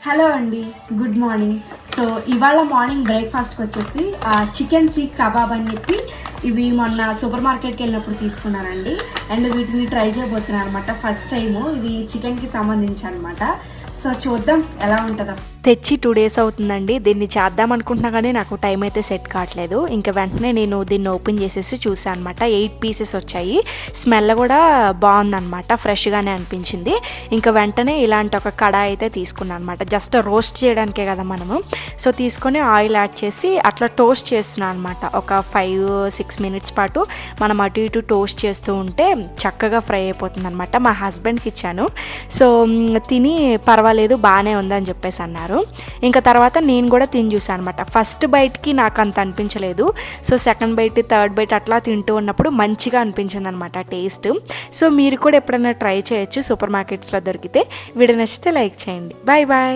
Hello అండి, good morning. So ఇవాళ morning బ్రేక్ఫాస్ట్కి వచ్చేసి చికెన్ సీక్ కబాబ్ అని చెప్పి ఇవి మొన్న సూపర్ మార్కెట్కి వెళ్ళినప్పుడు తీసుకున్నానండి. అండ్ వీటిని ట్రై చేయబోతున్నాను అనమాట. ఫస్ట్ టైము ఇది చికెన్కి సంబంధించి అనమాట. సో చూద్దాం ఎలా ఉంటుందో. తెచ్చి 2 days అవుతుందండి. దీన్ని చేద్దాం అనుకుంటున్నా కానీ నాకు టైం అయితే సెట్ కావట్లేదు. ఇంకా వెంటనే నేను దీన్ని ఓపెన్ చేసేసి చూసాను అనమాట. 8 pieces వచ్చాయి. స్మెల్ కూడా బాగుందనమాట, ఫ్రెష్గానే అనిపించింది. ఇంకా వెంటనే ఇలాంటి ఒక కడాయి అయితే తీసుకున్నాను అనమాట. జస్ట్ రోస్ట్ చేయడానికే కదా మనము. సో తీసుకొని ఆయిల్ యాడ్ చేసి అట్లా టోస్ట్ చేస్తున్నాను అనమాట. ఒక 5-6 minutes పాటు మనం అటు ఇటు టోస్ట్ చేస్తూ ఉంటే చక్కగా ఫ్రై అయిపోతుంది అనమాట. మా హస్బెండ్కి ఇచ్చాను. సో తిని పర్వాలేదు బాగానే ఉందని చెప్పేసి అన్నారు. ఇంకా తర్వాత నేను కూడా తిని చూసాను అనమాట. ఫస్ట్ బైట్కి నాకు అంత అనిపించలేదు. So second bite, third bite అట్లా తింటూ ఉన్నప్పుడు మంచిగా అనిపించింది అనమాట టేస్ట్. సో మీరు కూడా ఎప్పుడైనా ట్రై చేయొచ్చు సూపర్ మార్కెట్స్లో దొరికితే. వీడియో నచ్చితే లైక్ చేయండి. Bye bye.